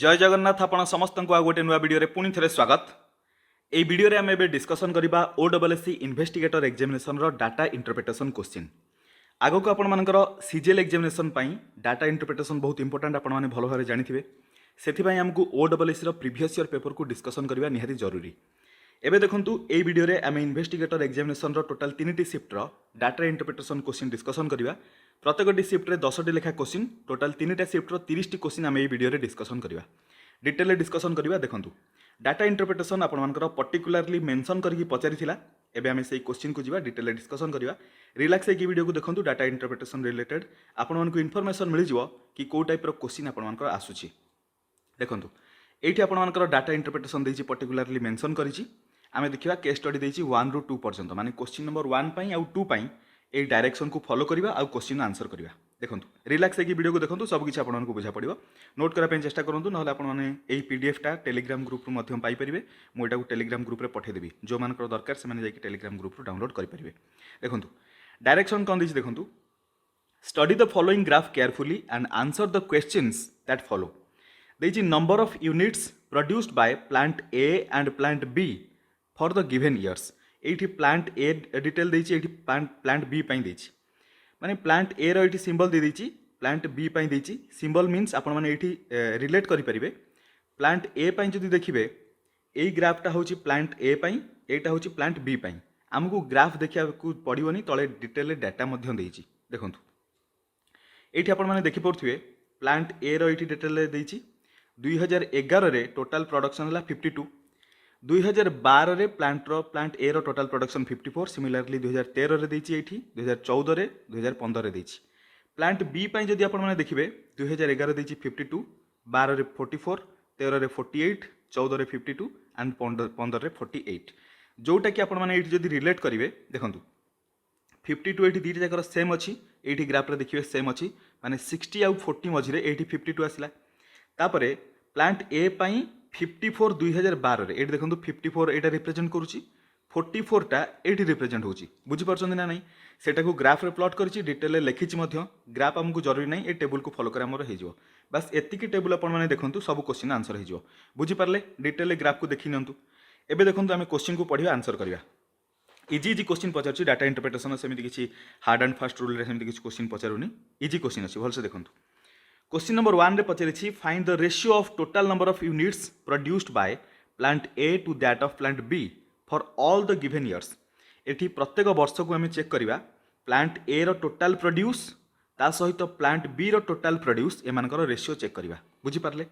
जय जगन्नाथ आपण समस्त को गोटे नुआ वीडियो पुणी थे स्वागत। এই ভিডিওরে আমি এবে ডিসকসন করিবা OSSC ইনভেস্টিগেটর এক্সামিনেশন रो डाटा इंटरप्रिटेशन क्वेश्चन। आगक आपण मानकर सीजीएल एग्जामिनेशन पई डाटा इंटरप्रिटेशन बहुत इंपोर्टेंट आपण माने भलो भारे जानिथिबे। सेथिबाई हमकु OSSC रो प्रीवियस ईयर पेपर को डिस्कसन करिवा निहाती जरूरी। एबे देखंतु एई वीडियो रे आमे इन्वेस्टिगेटर एग्जामिनेशन रो टोटल 3टी शिफ्ट रो डाटा इंटरप्रिटेशन क्वेश्चन डिस्कसन करिवा। प्रत्येकटी शिफ्ट रे 10टी लेखा क्वेश्चन टोटल 3टा शिफ्ट रो 30टी क्वेश्चन आमे एई वीडियो रे डिस्कसन करिवा। डिटेल डिस्कसन करिवा। देखंतु डाटा इंटरप्रिटेशन आपण मानकर पर्टिकुलरली मेंशन करके पचारिथिला। एबे आमे सेई क्वेश्चन को जिवा डिटेल डिस्कसन करिवा। रिलैक्स होइकी वीडियो को देखंतु डाटा इंटरप्रिटेशन रिलेटेड आपण मानकु इन्फॉर्मेशन मिल जिवो कि को टाइप रो क्वेश्चन आपण मानकर आसुची। देखंतु एठी आपण मानकर डाटा इंटरप्रिटेशन देछि पर्टिकुलरली मेंशन करिछि। आमे देखिबा केस स्टडी देछि 1 रु 2 पर्यंत माने क्वेश्चन नंबर 1 पई आ 2 पई ए डायरेक्शन को फॉलो करिवा आ क्वेश्चन आंसर करिवा। देखंतु रिलैक्स होइकी वीडियो को देखंतु सब किछि आपण मानकु बुझा पड़िबो। नोट करा पे चेष्टा करंतु नहले आपण माने एई पीडीएफ टा टेलीग्राम ग्रुप रु मध्यम पाई परिबे। मु एटा को टेलीग्राम ग्रुप रे पठे देबी। जो मानकर दरकार से माने जाई टेलीग्राम ग्रुप रु डाउनलोड करि परिबे। देखंतु डायरेक्शन कोन दिछि देखंतु study the following graph carefully and answer the questions that follow. देछि number of units produced by plant A and plant B for the given years. एठी प्लांट ए डिटेल देछि एठी प्लांट बी पई देछि माने प्लांट ए रो एठी symbol दे देछि plant B पई देछि। सिंबल मीन्स आपण माने एठी रिलेट करि परिबे। प्लांट ए पई जदि देखिबे एई ग्राफटा होछि प्लांट ए पई एटा होछि प्लांट बी पई। हमकु ग्राफ देखिया को पड़िबोनी तळे डिटेल डाटा मध्य देछि। देखंतु एठी आपण माने देखि पड़थुवे प्लांट ए रो एठी डिटेल देछि 2011 रे टोटल प्रोडक्शन हला 52। 2012 रे प्लांट ए रो टोटल प्रोडक्शन 54। सिमिलरली 2013 रे देछि एठी 2014 रे 2015 रे देछि। प्लांट बी पई जदि आपण माने देखिबे 2011 देछि 52, 12 रे 44, 13 रे 48, 14 रे 52 एंड 15 रे 48। जोटा कि आपण माने एठी जदि रिलेट करिवे देखंतु 52 एठी दीटा जाकर सेम अछि। एठी ग्राफ रे देखिबे सेम अछि माने 60 आ 40 मझिरे एठी 52 आसिला। तापरे प्लांट ए पई 54 2012 रे एठी देखंतु 54 एटा रिप्रेजेंट करूची 44 टा एठी रिप्रेजेंट होची। बुझी परछन ना नहीं सेटा को ग्राफ रे प्लॉट करछि डिटेल लेखिछि मध्य। ग्राफ हमकु जरूरी नहीं ए टेबल को फॉलो करे हमर हे जिवो। बस एतिकी टेबल अपन माने देखंतु सब क्वेश्चन आंसर हे जिवो। बुझी परले डिटेल ग्राफ को देखि नंतु। एबे देखंतु हमें क्वेश्चन को पढिबा आंसर करिवा। इजी इजी क्वेश्चन पचारछि डाटा इंटरप्रिटेशन सेमिति किछि हार्ड एंड फास्ट रूल रे सेमिति किछि क्वेश्चन पचारुनी। इजी क्वेश्चन अछि भलसे देखंतु। क्वेश्चन नंबर 1 रे पचारिछि find the ratio of total number of units produced by plant A to that of plant B for all the given years. एठी प्रत्येक वर्ष को हमें चेक करिवा प्लांट ए रो टोटल प्रोड्यूस ता सहित प्लांट बी रो टोटल प्रोड्यूस एमानकर रेशियो चेक करिवा। बुझी पारले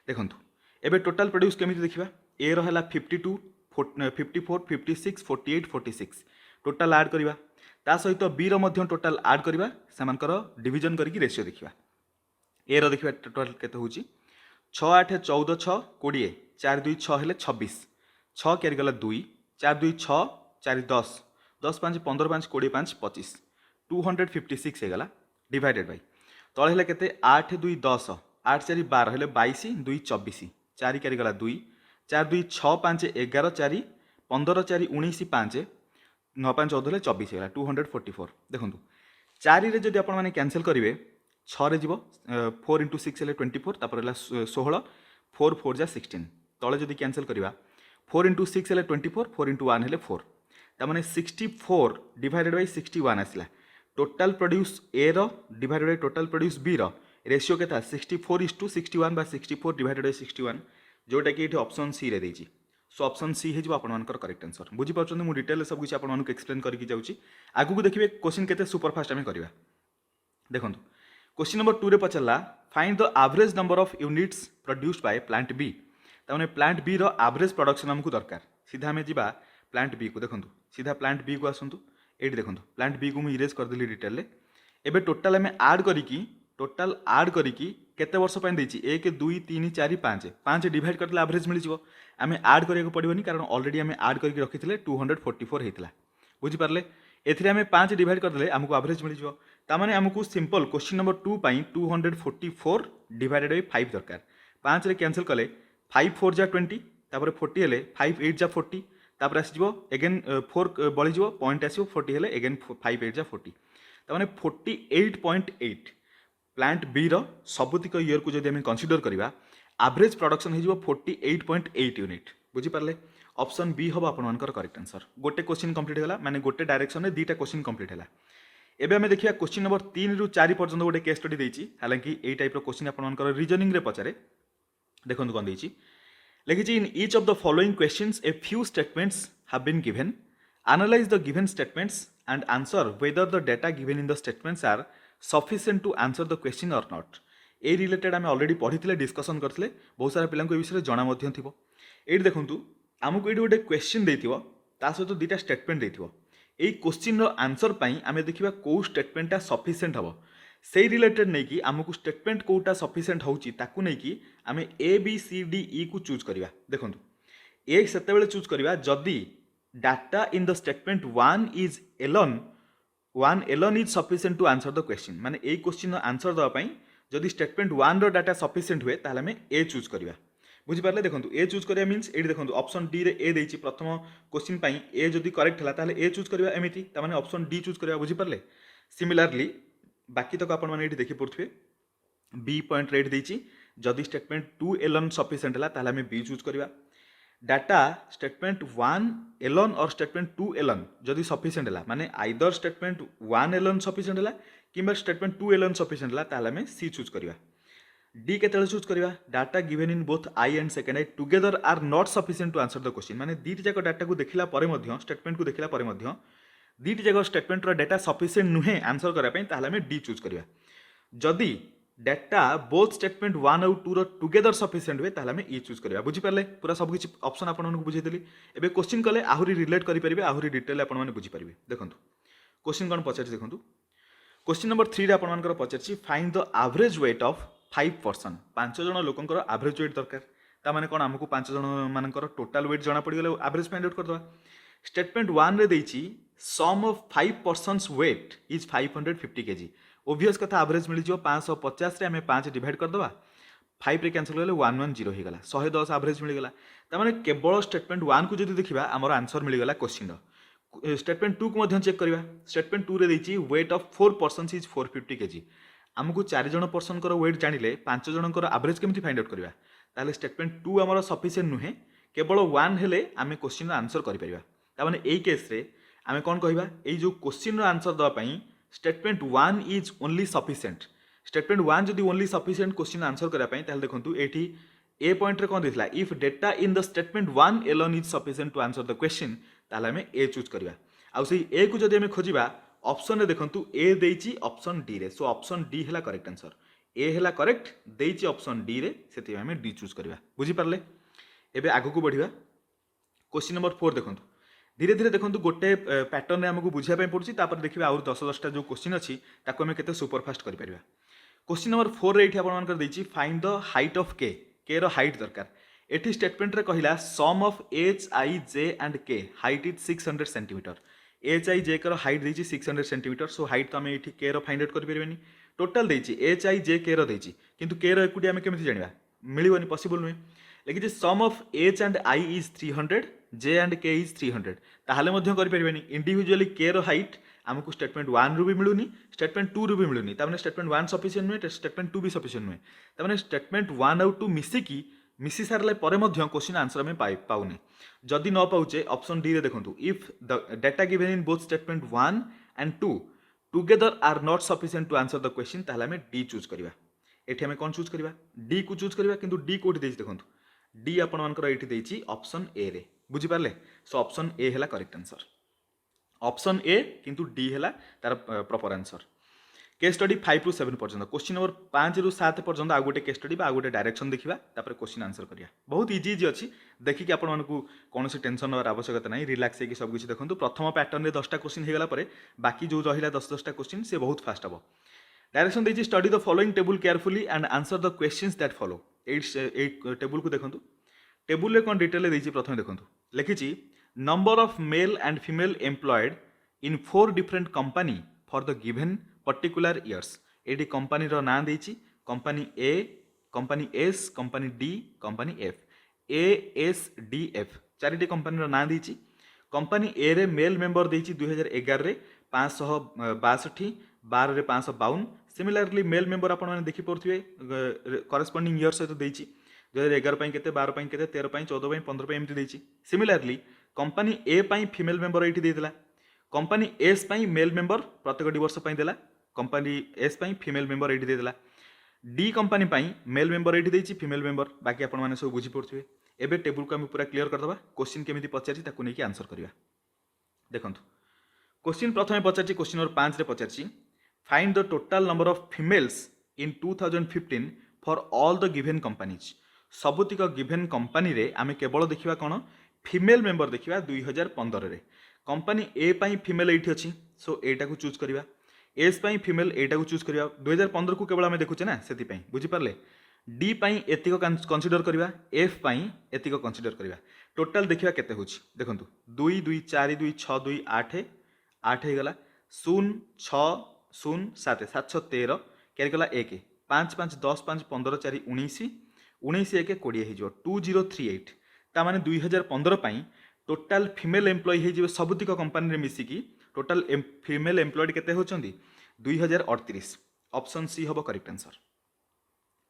देखंतु एबे टोटल प्रोड्यूस केमिति देखिबा ए रो हला 52, 54, 56, 48, 46 टोटल ऐड करिवा ता सहित बी रो मध्य टोटल ऐड करिवा सेमानकर डिवीजन करिकि रेशियो देखिबा। ए रो देखिबा टोटल केते होची 6 8 14 6 20 4 2 6 हेले 26 6 केरि गला 2 4 2 6 4 10 10 5 15 5 20 5 25 256 हे गला डिवाइडेड बाय तळे हेले केते 8 2 10 8 4 12 हेले 22 2 24 4 केरि गला 2 4 2 6 5 11 4 15 4 19 5 9 5 14 हेले 24 हे गला 244। देखंतु 4 रे जदि आपण माने कैंसिल करिवे 6 रे जीवो 4 × 6 हेले 24 तापर हेला 16 4 4 जा 16 तळे जदि कैंसिल करिवा 4 × 6 हेले 24 4 × 1 हेले 4 ता माने 64 डिवाइडेड बाय 61 आसिला। टोटल प्रोड्यूस ए रो divided by total produce B रो रेशियो केता 64:61 बाय 64 डिवाइडेड बाय 61 जोटा कि एठी ऑप्शन सी रे देछि। सो ऑप्शन सी हे जिवो आपण मानकर करेक्ट आंसर। बुझी परछन मु डिटेल सब किछ आपण मानक एक्सप्लेन करके जाउची। आगु को देखिबे क्वेश्चन केते सुपर फास्ट हमें करबा। देखंतु क्वेश्चन नंबर 2 रे पचला find the average number of units produced by plant B. ताने प्लांट बी रो एवरेज प्रोडक्शन हमकु दरकार। सीधा हमें जिबा प्लांट बी को। देखंतु सीधा प्लांट बी को आसंतु एठी देखंतु प्लांट बी को मु इरेज कर देली डिटेल ले। एबे टोटल हमें ऐड करिकी केते वर्ष पय देछि 1 2 3 4 5 5 डिवाइड करले एवरेज मिल जिवो। हमें ऐड करिया को पड़िबोनी कारण ऑलरेडी हमें ऐड करके रखिथिले 244 हेतिला। बुझी पारले एथिरे हमें 5 डिवाइड कर देले हमकु एवरेज मिल जिवो। ता माने हमकु सिंपल क्वेश्चन नंबर 2 पई 244 डिवाइडेड बाय 5 दरकार। 5 रे कैंसिल कले 5 4 जा 20 तापर 40 हेले 5 8 जा 40 तापर आसी जिवो अगेन 4 बळी जिवो पॉइंट आसीबो 40 हेले अगेन 5 8 जा 40 ता माने 48.8 प्लांट बी रो सबुतिक ईयर को जदि हम कंसीडर करिवा एवरेज प्रोडक्शन हो 48.8 यूनिट बुझीपारे ऑप्शन बी हम आप करेक्ट आंसर गोटे क्वेश्चन कंप्लीट है माने गोटे डायरेक्शन में दुईटा क्वेश्चन कंप्लीट है एबे आमे देखिया क्वेश्चन नंबर 3 रु 4 पर्यंत गोटे केस स्टडी देछि हालांकि एई टाइप रो क्वेश्चन आपनकर रीजनिंग रे पचारे देखंतु कोन देछि लिखिछि in each of the following questions a few statements have been given analyse the given statements and answer whether the data given in the statements are sufficient to answer the question or not a related आमे already पढ़िथिले discussion करथिले बहुत सारा पिलांको ए विषय जणा मध्य थिबो एठी देखंतु आमको एठी गोटे क्वेश्चन देथिबो ता सहित दुईटा स्टेटमेंट देथिबो एई क्वेश्चन रो आंसर पई आमे देखिबा को स्टेटमेंटटा सफिशिएंट हबो सेई रिलेटेड नै कि आमको स्टेटमेंट कोटा सफिशिएंट होउची ताकू नै कि आमे A B C D E को चूज करिवा देखंतु ए सेते बेले चूज करिवा जदी data in the statement 1 alone is sufficient to answer the question माने एई क्वेश्चन रो आंसर दवा पई जदी स्टेटमेंट 1 रो डाटा सफिशिएंट हुए ताहले आमे ए चूज करिवा बुझी पारले देखंतु ए चूज करिया मींस एठी देखंतु ऑप्शन डी रे ए देछि प्रथम क्वेश्चन पई ए जदी करेक्ट हला ताहले ए चूज करिवा एमिति त माने ऑप्शन डी चूज करिवा बुझी पारले सिमिलरली बाकी तक आपण माने एठी देखि पड़थुवे बी पॉइंट रेट देछि जदी स्टेटमेंट 2 एलोन सफिशिएंट हला ताहले आमे बी चूज करिवा data statement 1 alone or statement 2 alone जदी सफिशिएंट हला माने आइदर स्टेटमेंट 1 एलोन सफिशिएंट हला किंबा स्टेटमेंट 2 एलोन सफिशिएंट हला ताहले आमे सी चूज करिवा डी केते चूज करिवा data given in both I and second I together are not sufficient to answer the question माने दीटी जाक डाटा को देखिला परे मध्य स्टेटमेंट को देखिला परे मध्य दीटी जाक स्टेटमेंट रो डाटा सफिशिएंट नुहे आंसर करा पई ताहले आमे डी चूज करिवा जदी डाटा बोथ स्टेटमेंट 1 और 2 रो टुगेदर सफिशिएंट हुए ताहले आमे ई चूज करिवा बुझी परले पूरा सब किछि ऑप्शन आपन को बुझै देली एबे क्वेश्चन कले आहुरी रिलेट करि परिबे आहुरी डिटेल आपन माने बुझी परिबे देखंतु क्वेश्चन कोन पचारि देखंतु क्वेश्चन नंबर 3 रे आपन मानकर पचारछि find the average weight of 5 person 5 जण लोकंकर एवरेज वेट दरकार ता माने कोन हमकु 5 जण मानकर टोटल वेट जणा पड़ी गेले एवरेज फाइंड आउट कर दवा स्टेटमेंट 1 रे देछि sum of 5 persons weight is 550 KG obvious कथा एवरेज मिल जियो 550 रे हमें 5 डिवाइड कर दवा 5 रे कैंसिल गेले 110 ही गला 110 एवरेज मिल गेला ता माने केवल स्टेटमेंट 1 को जदी देखिबा हमर आंसर मिल गेला क्वेश्चन रो स्टेटमेंट 2 को मध्य चेक करिवा स्टेटमेंट 2 रे देछि weight of 4 persons is 450 KG आमको 4 जण पर्सन कर वेट जानिले 5 जण कर एवरेज केमति फाइंड आउट करिवा ताले स्टेटमेंट 2 हमर सफिशिएंट नुहे केवल 1 हेले आमे क्वेश्चन रो आंसर करि परिबा ता माने एई केस रे आमे कोन कहिबा एई जो क्वेश्चन रो आंसर दवा पई statement 1 is only sufficient statement 1 जदी ओनली सफिशिएंट क्वेश्चन आंसर करा पई ताले देखंतु एठी ए पॉइंट रे कोन दिसला if data in the statement 1 alone is sufficient to answer the question ताले हमें ए चूज करिवा आ सेही ए को जदी हमें खोजिबा ऑप्शन रे देखंतु ए देछि ऑप्शन डी रे सो ऑप्शन डी हैला करेक्ट आंसर ए हैला करेक्ट देछि ऑप्शन डी रे सेति हमें डी चूज करिवा बुझी परले एबे आगु को बढ़िबा क्वेश्चन नंबर 4 देखंतु धीरे धीरे देखंतु गोटे पैटर्न रे हमकु बुझिया पई पड़ुची तापर देखिबा और 10 टा जो क्वेश्चन अछि ताको हमें केते सुपरफास्ट करि परिबा क्वेश्चन नंबर 4 रे एठी आपण मानकर देछि फाइंड द हाइट ऑफ के रो हाइट दरकार एठी स्टेटमेंट रे कहिला sum of H I J and K height is 600 centimetre H I J कर हाइट देछि 600 सेंटीमीटर सो हाइट तो हमें एठी के रो फाइंड आउट करि परिबेनी टोटल देछि एच आई जे के रो देछि किंतु के रो एकुटी हमें केमिति जानिबा मिलिबोनी पॉसिबल नुहे लेकिन जे sum of H and I is 300 J and K is 300 ताहले मध्य करि परिबेनी इंडिविजुअली के रो हाइट हमकु स्टेटमेंट 1 रु भी मिलुनी स्टेटमेंट 2 रु भी मिलुनी ता माने स्टेटमेंट 1 सफिशिएंट नुहे स्टेटमेंट 2 भी सफिशिएंट नुहे ता माने स्टेटमेंट 1 और 2 मिसी सारले परे मध्य क्वेश्चन आंसर में पाउनी जदि न पाउचे ऑप्शन डी रे देखंतु if the data given in both statement 1 and 2 together are not sufficient to answer the question ताहले हमें डी चूज करिवा एठी हमें कोन चूज करिवा डी को चूज करिवा किंतु डी कोठी देछि देखंतु डी आपण मानकर एठी देछि ऑप्शन ए रे बुझी पारले सो ऑप्शन ए हैला करेक्ट आंसर ऑप्शन ए किंतु डी हैला तार प्रॉपर आंसर केस स्टडी 5 रु 7 पर्यंत क्वेश्चन नंबर 5 रु 7 पर्यंत आ गोटे केस स्टडी बा आ गोटे डायरेक्शन देखिबा तापर क्वेश्चन आंसर करिया बहुत इजी इजी अछि देखि कि आपण मानकु कोनोसी टेंशन नवर आवश्यकता नै रिलैक्स हे कि सब किछि देखंतु प्रथम पैटर्न रे 10 टा क्वेश्चन हे गला परे बाकी जो रहिला 10 टा क्वेश्चन से बहुत फास्ट हबो डायरेक्शन देछि study the following table carefully and answer the questions that follow एट टेबल को देखंतु टेबल रे कोन डिटेल देछि प्रथम देखंतु लिखिछि number of male and female employed in 4 different company for the given particular years एडी कंपनी रो नाम देछि company A company S company D company F A S D F चारिटी कंपनी रो नाम देछि कंपनी ए रे मेल मेंबर देछि 2011 रे 562 12 रे 552 सिमिलरली मेल मेंबर आपण माने देखि पड़थिबे करेस्पोंडिंग इयर सहित देछि 2011 के 12 के 13 14 15 एमती देछि। Similarly company A female member ये देला, कंपनी एस मेल मेंबर प्रत्येक वर्ष देला, कंपनी एस फीमेल मेंबर ये देला, डी कंपनी मेल मेंबर ये देछि फीमेल मेंबर, बाकी आपण माने सब बुझी पड़थिबे। एबे टेबल को हम पूरा क्लियर करदबा, क्वेश्चन केमिति पचारछि ताकू नै कि आंसर करिया। देखंतु क्वेश्चन प्रथमे पचारछि, क्वेश्चन नंबर 5 रे पचारछि find the total number of females in 2015 for all the given companies. सबुतिक गिवन कंपनी रे आमे केवल देखिबा कोन फीमेल मेंबर देखिबा 2015 रे। कंपनी ए फीमेल एठी अछि, सो एटा को चूज करिबा, एस फीमेल एटा को चूज करिबा। 2015 को केवल आमे देखुचे ना, सेति पई बुझी पारले। डी एतिक कंसीडर करिबा, एफ एतिक कंसीडर करिबा। टोटल देखिबा केते होछि देखंतु 2 2 4 2 6 2 8 8 हे गला 0 6 0 7 7 6 13 केरि गला 1 5 5 10 5 15 4 19 19 1 20 हे जो 2038। ता माने 2015 पई टोटल फीमेल एम्प्लॉय हे जिवे सबुतिक कंपनी रे मिसी की टोटल फीमेल एम्प्लॉयड केते होचंदी 2038। ऑप्शन सी होबो करेक्ट आंसर।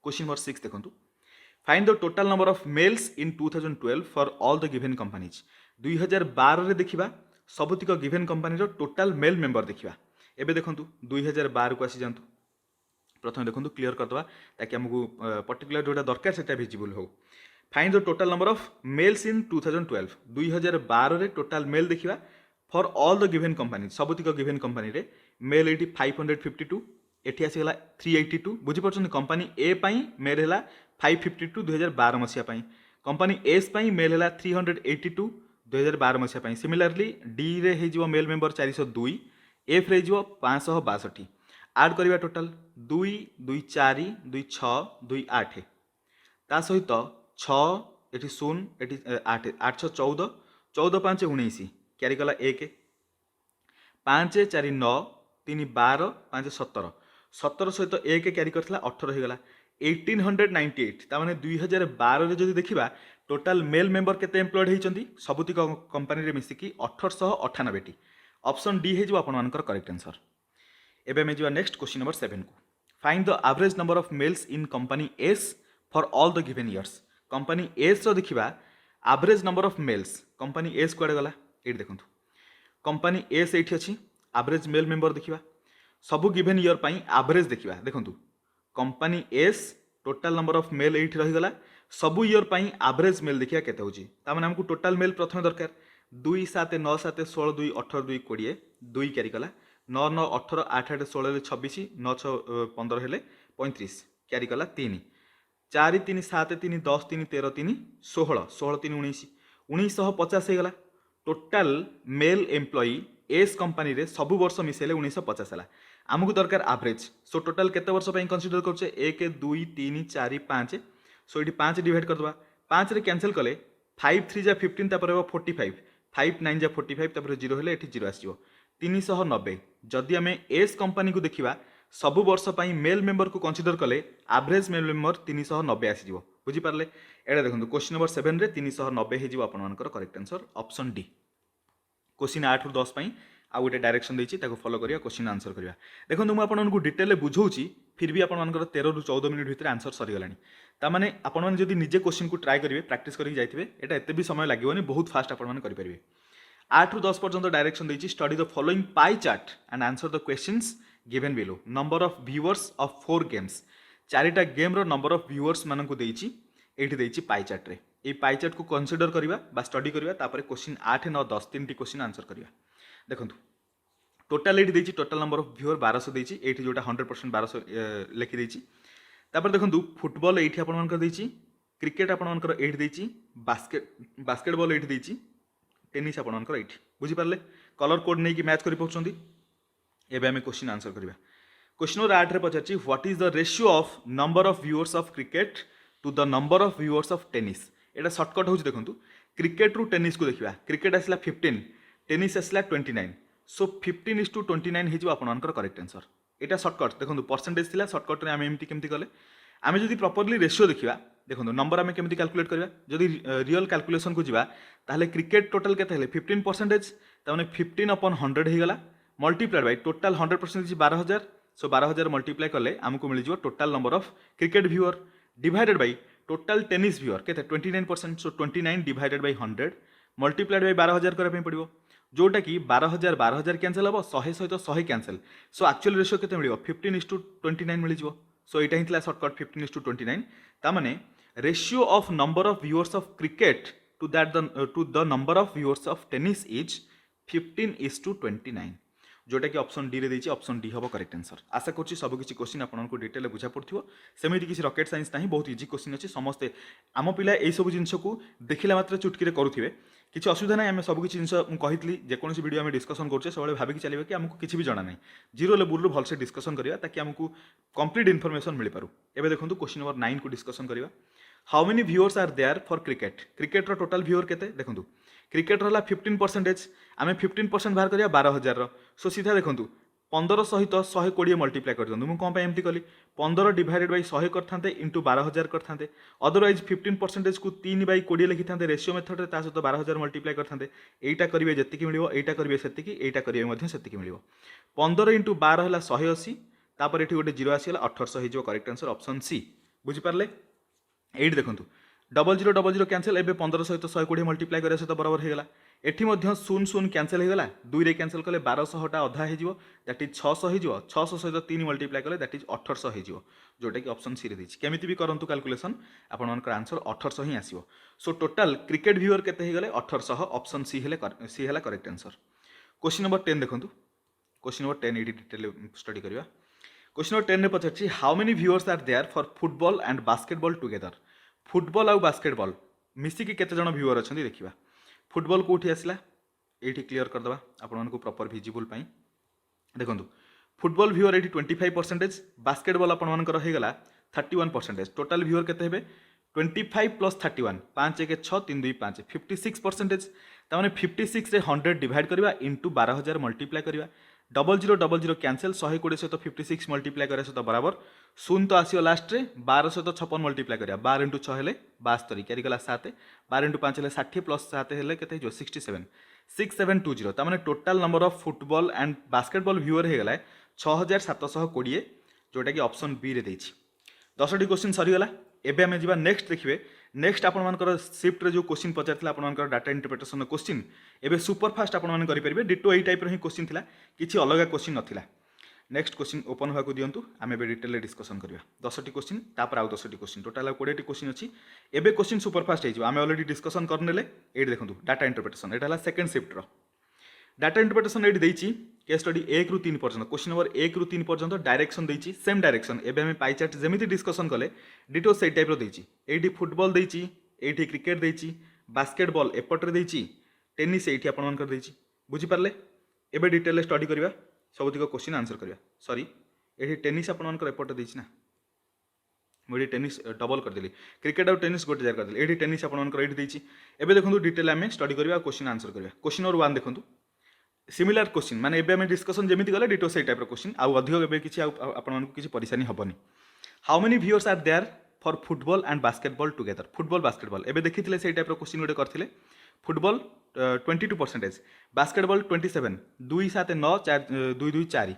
क्वेश्चन नंबर 6 देखंतु find the total number of males in 2012 for all the given companies. 2012 रे देखिबा सबुतिक गिवन कंपनी रो टोटल मेल मेंबर देखिबा। एबे देखंतु 2012 को आसी जांतु, प्रथम देखंतु क्लियर करदवा ताकि हमकु पर्टिकुलर जोटा दरकार सेटा विजिबल हो। Find the total number of males in 2012। 2012 रे टोटल मेल देखिबा for all the given company, सबुतिक गिवन कंपनी रे मेल एटी 552, एठी आसीगला 382। बुझी परछन कंपनी ए मेल हैला 552 2012 मसिया पई, कंपनी एस मेल हैला 382 2012 मसिया पई। सिमिलरली डी रे हे जिवो मेल मेंबर 402, एफ रे जिवो 562। ऐड करिबा टोटल 2 2 4 2 6 2 8 ता सहित 6 एठी 0 एठी 8 8 6 14 14 5 19 क्यारी गला 1 5 4 9 3 12 5 17 17 सहित 1 क्यारी करथला 18 हे गला 1898। ता माने 2012 रे जदि देखिबा टोटल मेल मेंबर केते एम्प्लॉयड हेचंती सबुतिक कंपनी रे मिसी की 1898 टी। ऑप्शन डी हे जो आपन मानकर करेक्ट आंसर। एबे मे जो नेक्स्ट क्वेश्चन नंबर 7 को find the average number of males in company S for all the given years. Company S रो देखिबा average number of males, company S कोडे गला एठी देखंतु, कंपनी एस एठी अछि, एवरेज मेल मेंबर देखिबा सबु गिवन ईयर पई एवरेज देखिबा। देखंतु company S total number of mail एठी रहि गला, सबु ईयर पई एवरेज मेल देखिया केते होची। ता माने हमकु टोटल मेल प्रथमे दरकार 2 7 9 7 16 2 18 2 20 2 क्यारी गला 9 9 18 8 8 16 ले 26 9 6 15 हेले 35 क्यारी गला 3 4 3 7 3 10 3 13 3 16 16 3 19 1950 हे गला। Total male employees company रे सब वर्ष मिसेले 1950 हला। आमको दरकार एवरेज, सो टोटल केते वर्ष पई कंसीडर करछे 1 2 3 4 5, सो इटी 5 डिवाइड कर दबा, 5 रे कैंसिल कले 5 3 जा 15 तापर 45 5 9 जा 45 तापर 0 हेले एठी 0 आसीबो 390। जदि आमे एस कंपनी को देखिबा सब वर्ष पई मेल मेंबर को कंसीडर कले एवरेज मेल मेंबर 390 आसी जिवो। बुझी पारले एडा देखंतु क्वेश्चन नंबर 7 रे 390 हे जिवो आपन मानकर correct answer option D. Question 8 रु 10 पई आ गोटे डायरेक्शन देछि ताको फॉलो करिया क्वेश्चन आंसर करिया। देखंतु मु आपन मानकु डिटेल बुझौछि, फिर भी आपन मानकर 13 रु 14 मिनिट भितर आंसर सरी गलानी। ता माने आपन माने जदि निजे क्वेश्चन को ट्राई करिवे प्रैक्टिस करि जाइथिबे एटा एते भी समय लागिवनी, बहुत फास्ट आपन माने करि परिबे। 8 रु 10 पर्यंत डायरेक्शन देछि, study the following pie chart and answer the questions given below. Number of viewers of 4 games, चारिटा गेम रो नंबर ऑफ व्यूअर्स मानकु देछि एठी देछि पाई चार्ट रे। ए पाई चार्ट को कंसीडर करिवा बा स्टडी करिवा, तापर क्वेश्चन 8 9 10 तीन टी क्वेश्चन आंसर करिवा। देखंतु टोटल एठी देछि टोटल नंबर ऑफ व्यूअर 1200 देछि, एठी जोटा 100% 1200 लेखि देछि। तापर देखंतु फुटबॉल एठी आपन मानकर देछि, क्रिकेट आपन मानकर एठी देछि, बास्केटबॉल एठी देछि, टेनिस आपन मानकर एठी। बुझी पारले कलर कोड नै कि मैच करि पछंती। एबे हमें क्वेश्चन आंसर करिवा। क्वेश्चन नंबर 8 रे पछाछि what is the ratio of number of viewers of cricket to the number of viewers of tennis. एटा शॉर्टकट होछि देखंतु, क्रिकेट रु टेनिस को देखिबा, क्रिकेट आसला 15 टेनिस आसला 29, सो 15:29 हे जो आपन मानकर करेक्ट आंसर। एटा शॉर्टकट देखंतु परसेंटेज थिला, शॉर्टकट रे आमे एमती केमती कले आमे जदि प्रॉपर्ली रेशियो देखिबा देखंतु नंबर आमे केमती कैलकुलेट करिबा। जदि रियल कैलकुलेशन को जिबा ताले क्रिकेट टोटल केते हेले 15%, ता माने 15/100 हे गला multiplied by total 100% 12000, so 12000 multiply कले हमको मिल जिवो total number of cricket viewer divided by total tennis viewer के 29%, सो 29 डिवाइडेड बाय 100 मल्टीप्लाइड बाय 12000 करने पड़ो, जोटा कि 12000 कैंसल हम 100 सहित 100 कैंसल, सो एक्चुअल रेशियो के मिल 15:29 मिल जाव। सो यहाँ ही सर्टकट 15:29, ताने ratio of number of viewers of cricket to the number of viewers of tennis is 15:29, जोटा कि ऑप्शन डी रे देछि, ऑप्शन डी हम करेक्ट आंसर। आशा करूँ सबकि क्वेश्चन आपको डिटेल बुझा पड़ो, सेमती किसी रॉकेट साइंस ना, बहुत इजी क्वेश्चन अच्छी, समस्ते आम पिला यही सब जिन को देखला मात्र चुटकी करुवे, किसी असुविधा ना। आम सब किसी जिन कही जेकोसी वीडियो आम डिस्कसन करें सब भाविक चलिए कि आमको किसी भी जना ना, जीरो लेवल भलसे डिस्कसन करा ताकि आमको कंप्लीट इनफॉरमेशन मिल पारू। एबे देखो क्वेश्चन नंबर 9 को डिस्कसन करवा। How many viewers are there for cricket, cricket total viewer केते देखो, क्रिकेट रहा 15%, आम 15% बाहर करिया 12000, सो सीधा देखो 15 सहित 120 मल्टीप्लाई कर दिखाँ, मुझे कौन एमती कली 15 डिवाइडेड बाई 100 करते इंटू 12000 करते, अदरवाइज 15% को 3/20 लिखि था रेशियो मेथड ता सहित 12000 मल्टीप्लाई करते, यहाँ करेंगे जी मिले, यहाँ करेंगे से, यहाँ करेंगे से मिले। 15 इंटू 12 है 180, तापर ये गोटे 0 आसीगला 1800 हो करेक्ट आंसर ऑप्शन सी। बुझिपारे ये देखो 0000 कैंसल, एवं 15 सहित 120 मल्टीप्लाई करने सहित बराबर होगा। एठी मध्य 0 कैंसल होगा, 2 रे कैंसल कले 1200 अधा हो, दैट इज 600 हो, 600 सहित 3 मल्टीप्लाई कले दैट इज 1800 हो, जोटा कि ऑप्शन सी रे देछि। केमिति भी करंतु कैलकुलेशन आपन आंसर 1800 ही आसीबो। सो टोटल क्रिकेट व्यूअर केते हो गले 1800, ऑप्शन सी हेला करेक्ट आंसर। क्वेश्चन नंबर 10 देखंतु, क्वेश्चन नंबर 10 एडी डिटेल स्टडी करबा। क्वेश्चन नंबर 10 रे पछाछि how many viewers are there for football and basketball together, football आउ बास्केटबॉल मिसिकी केते जण व्यूअर अछंती देखिबा। फुटबॉल कोठी आसला ये क्लीयर करदे आपको प्रॉपर विजिबल पाई। देखो फुटबॉल व्यूअर ये 25%, बास्केटबॉल आपर होगा 31%, टोटाल व्यूअर केते 25 + 31 5 1 6 3 2 5 56%, ताने 56 रे 100 डिवाइड करवा इंटू 12000 मल्टीप्लाई करवा, 0000 कैंसल 120 सहित 56 मल्टीप्लाई करा सहित बराबर 0 तो आसो लास्ट रे 12 सहित 56 मल्टीप्लाई करा, 12 इंटू 6 हेले 72 क्यारी गला 7, 12 इंटू 5 हेले 60 प्लस 7 हेले केते हो 67 6720, ताने total number of football and basketball viewer हो गला 6720, जोटा कि ऑप्शन बी रे देछि। 10टी क्वेश्चन सरीगला। एबे आमे जिबा नेक्स्ट देखिबे। नेक्स्ट आपण मानकर शिफ्ट रे जो क्वेश्चन पचारथिला आपण मानकर डाटा इंटरप्रिटेशन क्वेश्चन एबे सुपर फास्ट आपण मान करि परिबे, डिटो एई टाइप रो ही क्वेश्चन थिला, किछि अलगा क्वेश्चन नथिला। नेक्स्ट क्वेश्चन ओपन होगा दियंतु, आमे एबे डिटेल रे डिस्कशन करबा। 10टी क्वेश्चन तापर आउ 10टी क्वेश्चन, टोटल 20टी क्वेश्चन अछि। एबे क्वेश्चन सुपर फास्ट हे जिबा, आमे ऑलरेडी डिस्कशन करनेले। एडी देखंतु डाटा इंटरप्रिटेशन, एटा हला सेकंड शिफ्ट रो डाटा इंटरप्रिटेशन एडी देछि। केस स्टडी 1 रु 3 पर्यंत, क्वेश्चन नंबर 1 रु 3 पर्यंत डायरेक्शन देछि, सेम डायरेक्शन। एबे हमें पाई चार्ट जेमिति डिस्कशन कले डिटो सेई टाइप रो देछि। एडी फुटबॉल देछि, एठी क्रिकेट देछि, बास्केटबॉल एपटरे देछि, टेनिस एठी आपण मानकर देछि। बुझि पारले? एबे डिटेल स्टडी करबा, सबतिक क्वेश्चन आंसर करबा। सॉरी एठी टेनिस आपण मानकर एपट देछि ना, मोडी टेनिस डबल कर देली, क्रिकेट और टेनिस गोटे जगह कर देली। एठी टेनिस आपण मानकर एठी देछि। एबे देखंतु डिटेल हमें स्टडी करबा, क्वेश्चन आंसर करबा। क्वेश्चन नंबर 1 देखंतु, सिमिलर क्वेश्चन माने एबे हमें डिस्कशन जेमिति गले डिटो सेई टाइप रो क्वेश्चन, आउ अधिक एबे किछि आपण मानकु किछि परेशानी हबनी। How many viewers are there for football and basketball together, football basketball एबे देखिथिले सेई टाइप रो क्वेश्चन गोटे करथिले। फुटबॉल 22%, बास्केटबॉल 27, 2 7 9 4 2 2 4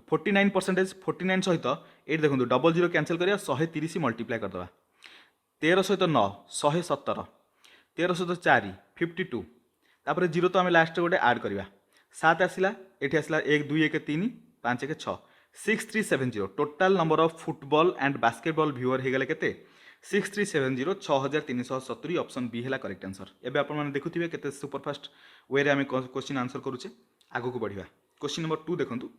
49%, 49 सहित ये देखो 00 कैंसल करिया 130 मल्टीप्लाई करदवा, 13 सहित 9 117, 13 सहित 4 52, तापर 0 तो आम लास्ट गोटे ऐड करवा, 7 आसला, ये आसला 1 2 1 3 5 1 6 6370। Total number of football and basketball viewer हो गले केते 6370, 6370, ऑप्शन बी है करेक्ट आंसर। एबे आपण माने देखुथिबे केते सुपरफास्ट वे रे आमे क्वेश्चन आंसर करूचे। आगो को बढ़िया क्वेश्चन नंबर 2 देखंतु,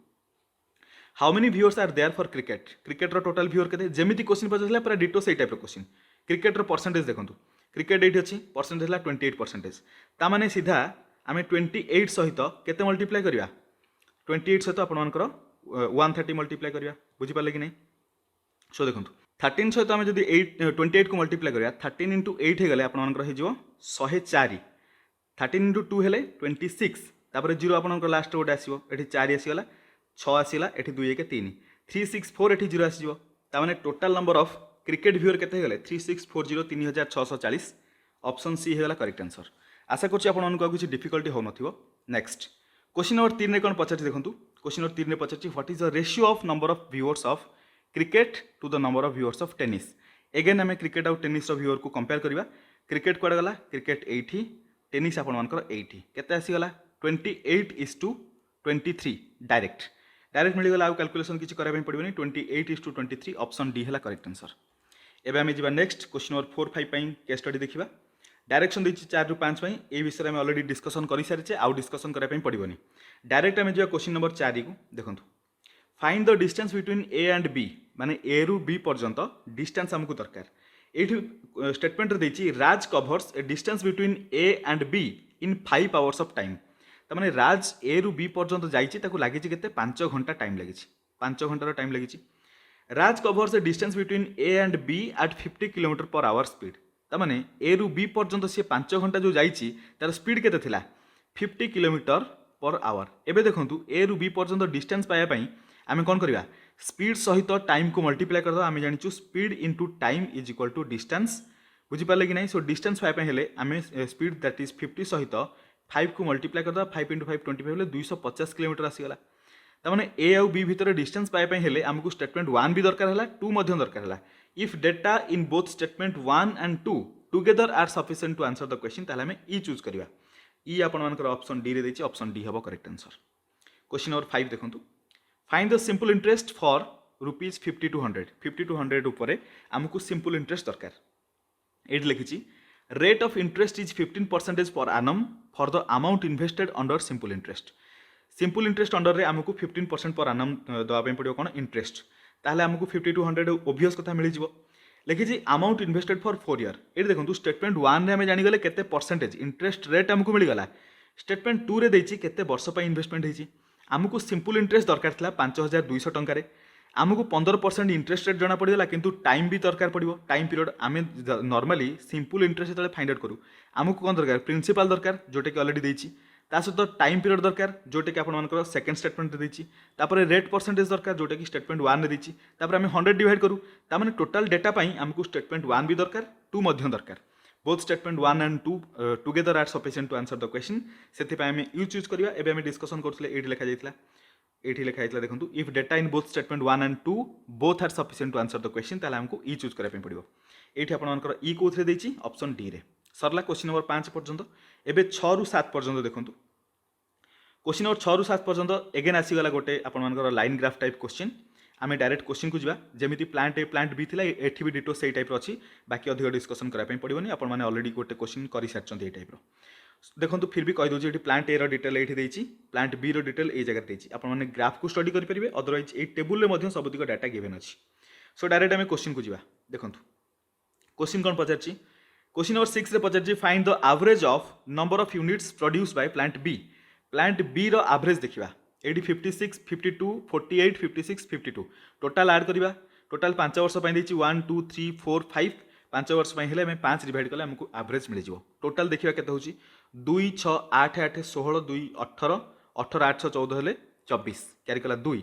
how many viewers are there for cricket, cricket रो टोटल व्यूअर केते जेमिति क्वेश्चन पछला पूरा डिटो सेई टाइप रो क्वेश्चन। क्रिकेट रो परसेंटेज देखंतु, क्रिकेट एठी अछि परसेंटेज हला 28%, ता माने सीधा आमे 28 सहित केते मल्टीप्लाई करिया, 28 सहित आपण मानकर 130 मल्टीप्लाई करिया। बुझि पाले कि नै? सो देखंतु 13 सहित आमे जदी 28 को मल्टीप्लाई करिया, 13 into 8 हे गले आपण मानकर हे जिवो 104, 13 into 2 हेले 26, तापर 0 आपण मानकर लास्ट गोटे आसीबो, एठी 4 आसीगला, 6 आसीला, एठी 2 1 3 364, एठी 0 आसीबो, ता माने total number of cricket viewer केते हे गले 3640, 3640, ऑप्शन सी हे गला करेक्ट आंसर। आशा करछि आपण मानकर किछि डिफिकल्टी हो नथिबो। नेक्स्ट क्वेश्चन नंबर 3 रे कोन पछाछि देखंतु, क्वेश्चन नंबर 3 रे पछाछि what is the ratio of number of viewers of cricket to the number of viewers of tennis. Again आम क्रिकेट आउ टेनिस व्यूअर को कंपेयर करवा क्रिकेट कुआडे गला क्रिकेट एठी टेनिस आपनकर एठी केते आसीगला 28:23 डायरेक्ट मिलगला आउ कैलकुलेशन किसी कराया पड़ोनी 28:23 ऑप्शन डी है करेक्ट आंसर। एवं आम जा next question number 4, 5 case study देखा डायरेक्शन देखिए 4 ରୁ 5 ये विषय में ऑलरेडी डिस्कसन कर सारी आउ डिस्कसन कराया पड़ोनी डायरेक्ट आम जा क्वेश्चन नंबर 4 को देखो find the distance between A and B माने ए रु बी पर्यंत डिस्टेंस आमको दरकार ये स्टेटमेंट देती Raj covers a distance between A and B in 5 hours of time तमाने राज ए रु बी पर्यंत जाइए लगी के 5 घंटा टाइम लगी 5 घंटार टाइम लगी Raj covers a distance between A and B at 50 kilometre per hour speed तमाने ए रु बी पर्यंत सी 5 घंटा जो जाइए तार स्पीड केते थिला 50 किलोमीटर पर आवर। एबे देखंतु ए रु बी पर्यंत डिस्टेंस पाइबा आम कौन करवा स्पीड सहित टाइम को मल्टीप्लाई करदे आम जाचु speed into time is equal to distance बुझीपारे कि नहीं। सो डिस्टेंस पाइबा आम स्पीड दैट इज 50 सहित 5 को मल्टीप्लाई करदे 5 × 5 25 250 किलोमीटर आसीगला तमाने ए आउ बी भितर डिस्टेंस पाइबा आमको स्टेटमेंट 1 भी दरकार है 2 मध्य दरकार है if data in both statement 1 and 2 together are sufficient to answer the question ताहले आम ई चूज करवा ई आपनकर ऑप्शन डी रे देछि ऑप्शन डी हबो करेक्ट आंसर। क्वेश्चन नंबर 5 देखंतु find the simple interest for ₹50 to 100 उपरे आमको सिंपल इंटरेस्ट दरकार ये लिखी रेट ऑफ इंटरेस्ट इज 15% पर annum for the amount invested under simple interest under रे आमको 15% पर annum दवाई पड़ो कौन इंटरेस्ट ताहले आमको 50 to 100 ओबियस कथा मिल जाव लिखी अमाउंट इन्वेस्टेड फॉर 4 ईयर ये देखो स्टेटमेंट 1 रे आम जानीगले केते परसेंटेज इंटरेस्ट रेट आमको मिलगला स्टेटमेंट 2 रे देछि केते वर्ष पर इन्वेस्टमेंट होइछि आमको सिंपल इंटरेस्ट दरकार था 5200 टंकार आमको 15% इंटरेस्ट रेट जना पड़गला किंतु टाइम भी दरकार पड़ो टाइम पीरियड आम नॉर्मली सिंपल इंटरेस्ट जो फाइंड आउट करूँ आमको कौन दरकार प्रिंसिपल दरकार जोटा कि ऑलरेडी देछि ता सहित टाइम पीरियड दरकार जोटा कि आपनकर सेकंड स्टेटमेंट देछि तापर रेट परसेंटेज दरकार जोटा कि स्टेटमेंट 1 रे देछि तापर आम 100 डिवाइड करूँ तामाने टोटल डेटा पाई आमको स्टेटमेंट 1 भी दरकार 2 मध्य दरकार both statement 1 and 2 together are sufficient to answer the question से आम यू चूज करवा एबे आम डिस्कसन करथले एठी लिखा जाइतला एठी लिखा जाइतला देखंतु if data in both statement 1 and 2 both are sufficient to answer the question ताले हमको ई चूज करबा पड़िबो एठी आपनकर ई कोथरे देछि ऑप्शन डी रे सरला क्वेश्चन नंबर 5 पर्यंत एबे 6 ରୁ 7 पर्यंत देखंतु क्वेश्चन नंबर 6 ରୁ 7 पर्यंत एगेन आसीगला गोटे आपनकर लाइन ग्राफ टाइप क्वेश्चन आम डायरेक्ट क्वेश्चन को जा जमी प्लांट ए प्लांट बी थिला एठी भी डिटो सेई टाइप अच्छी बाकी अधिक डिस्कसन कराया पड़ोनी आपण मैंने ऑलरेडी गोटे क्वेश्चन कर सारी ये टाइप देखो फिर भी कहीदे ये प्लांट ए रिटेल ये देती प्लांट बी रिटेल ये जगह देती आपने ग्राफ को स्टडी करेंगे अदरवाइज ये टेबुल सबुतिक डाटा गिवन अच्छी। सो डायरेक्ट आम क्वेश्चन को जा देखो क्वेश्चन कौन पचार क्वेश्चन नंबर 6 रे पचार find the average of number of units produce by plant B रो एवरेज देखा ये 56, 52, 48, 56, 52 टोटाल आड करवा टोटाल 5 वर्ष 1 2 3 4 5 5 वर्ष 5 डिवाइड कले आमको एवरेज मिल जाव टोटाल देखा के 2 6 8 8 16 2 18 18 8 14 हेले 24 क्यारी कला 2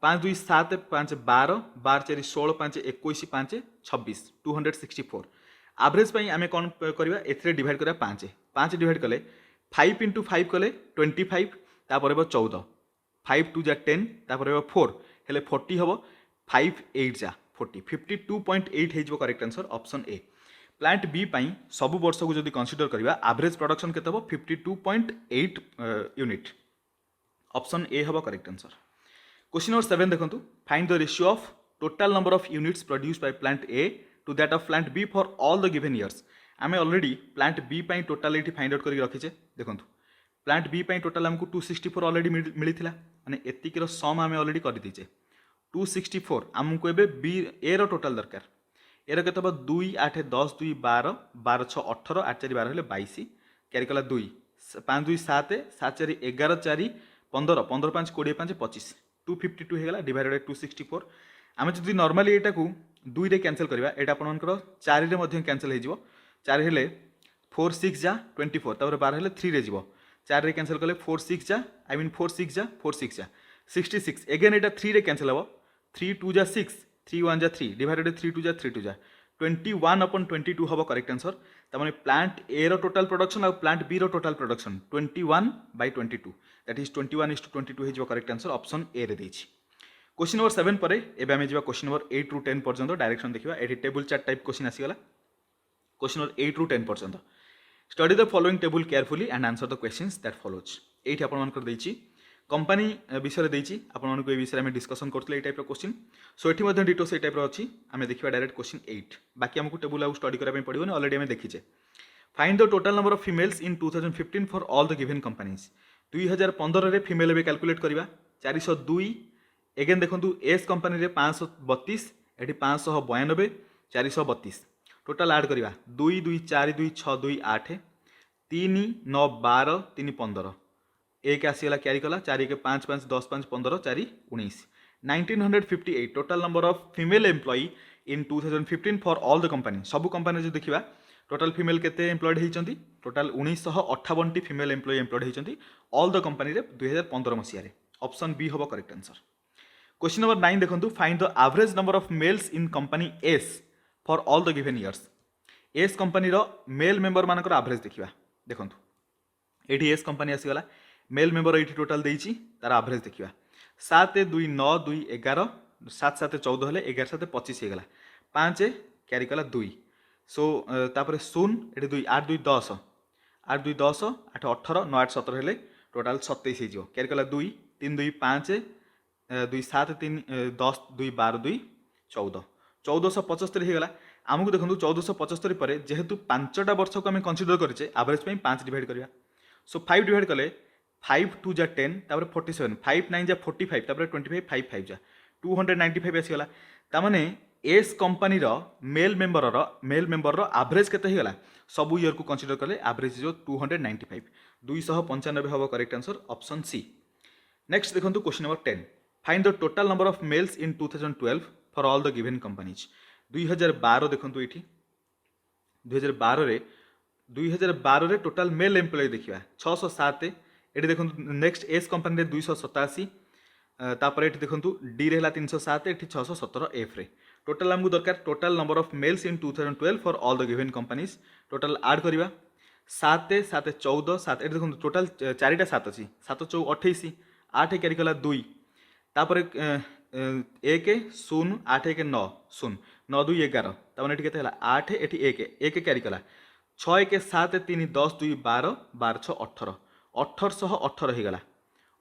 5 2 7 5 12 12 4 16 5 21 5 26 264 एवरेज आम कौन करवा ए डिवाइड करा 5 5 डिवाइड कले 5 × 5 कले 25 तापर 14 5 2 जा 10 तापर 4 हेले 40 हम 5 8 जा 40 52.8 हो correct answer option A. Plant B पाई सबु वर्ष को जदि कंसीडर करबा एवरेज प्रोडक्शन केते हो 52.8 यूनिट ऑप्शन ए हबो करेक्ट आंसर। क्वेश्चन नंबर 7 देखंतु find the ratio of total number of units produced by plant A to that of plant B for all the given years आमे already plant B पाई total एठी find out करके रखिचे देखंतु plant B पाई total हमको 264 already मिलथिला माने एतिकिरो सम आमे ऑलरेडी कर दीचे 264 आमको एबे बी ए रो टोटल दरकार ए रो केते 2 8 10 2 12 12 6 18 8 4 12 हेले 22 क्यारी कला 2 5 2 7 7 4 11 4 15 15 5 20 5 25 252 हेगला डिवाइडेड 264 आमे जदि नॉर्मली एटा को 2 रे कैंसिल करबा एटा आपनकर 4 रे मध्ये कैंसिल हे जिवो 4 हेले 4 6 जा 24 तापर 12 हेले 3 रे जिवो 4 रे कैंसिल कले 4 6 जा आई मीन 4 6 जा 4 6 जा 66 एगेन एटा 3 रे कैंसिल हो 3 2 जा 6 3 1 जा 3 डिवाइडेड 3 2 जा 3 2 जा 21/22 हबो करेक्ट आंसर तमाने प्लांट ए रो टोटल प्रोडक्शन और प्लांट बी रो टोटल प्रोडक्शन 21/22 दैट इज 21:22 हे जो करेक्ट आंसर ऑप्शन ए रे देछि। क्वेश्चन नंबर 7 पर एबे आमे जिबा क्वेश्चन नंबर 8 रु 10 पर्यंत डायरेक्शन देखिबा। एठी टेबल चार्ट टाइप क्वेश्चन आसीगला। क्वेश्चन नंबर 8 रु 10 पर्यंत study the following table carefully and answer the questions that follows. एठी आपण मानकर देछि कंपनी विषय देछि, आपण मानको ए विषय में डिस्कशन करथले ए टाइप रो क्वेश्चन। सो एठी मध्ये डिटो से टाइप रो अछि। आमे देखिबा डायरेक्ट क्वेश्चन 8। बाकी हमकु टेबल आ स्टडी करा पे पड़िबो ने, ऑलरेडी हमें देखिचे। Find the total number of females in 2015 for all the given companies. 2015 रे फीमेल एबे कैलकुलेट करबा 402। एगेन देखंतु एस कंपनी रे 532, एठी 592, 432 टोटल ऐड करबा 2 2 4 2 6 2 8 3 9 12 3 15 एक आसीगला क्यारी कला 4 1 5 5 10 5 15 4 19 1958 total number of female employee in 2015 for all the company. सब कंपनी जो देखिबा टोटल फीमेल केते एम्प्लॉयड हेचंती, टोटल 1958 फीमेल एम्प्लॉई एम्प्लॉयड हेचंती ऑल द कंपनी रे 2015 मसिया रे। ऑप्शन बी होबो करेक्ट आंसर। क्वेश्चन नंबर 9 देखंतु find the average number of males in company S for all the given years. S company रो male member मानकर average देखिबा। देखंतु एठी एस कंपनी आसीगला, मेल मेंबर एठी टोटल देइची, तार एवरेज देखिबा 7 2 9 2 11 7 7 14 हेले 11 7 25 हेगला 5 क्यारी कला 2। सो तापर 0 एठी 2 8 2 10 8 2 10 8 18 9 8 17 हेले टोटल 27 हे जिवो। क्यारी कला 2 3 2 5 2 7 3 10 2 12 2 14 1475 हेगला। आमको देखो 1475 पर जेहेतु 5टा वर्ष को आम कनसीडर करें एवरेज पे 5 डिवाइड करवा। सो 5 डिवाइड कले 5 2 जा 10 तापर 47 5 9 जा 45 तापर 25 5 5 जा 295 आसीगला। तामाने एस कंपनी रो मेल मेंबर रो एवरेज केते हेगला सब ईयर को कनसीडर कले एवरेज जो 295 295 हबो correct answer option C. Next देखंतु question number 10 find the total number of males in 2012 for all the given companies. 2012 देखंतु एठी 2012 रे टोटल मेल एम्प्लॉय देखिबा 607। एठी देखंतु नेक्स्ट एस कंपनी रे 287, तापर एठी देखंतु डी रे हला 307, एठी 617 एफ रे। टोटल हमकु दरकार total number of males in 2012 for all the given companies. Total add करबा 7 7 14 7 एठी देखंतु टोटल 4टा 7 अछि 7 4 28 8 क्यारी कला 2 तापर 1 0 8 1 9 0 9 2 11 तापर एठी केते हला 8 एठी 1 1 क्यारी कला 6 1 7 3 10 2 12 12 6 18 1818 हेगला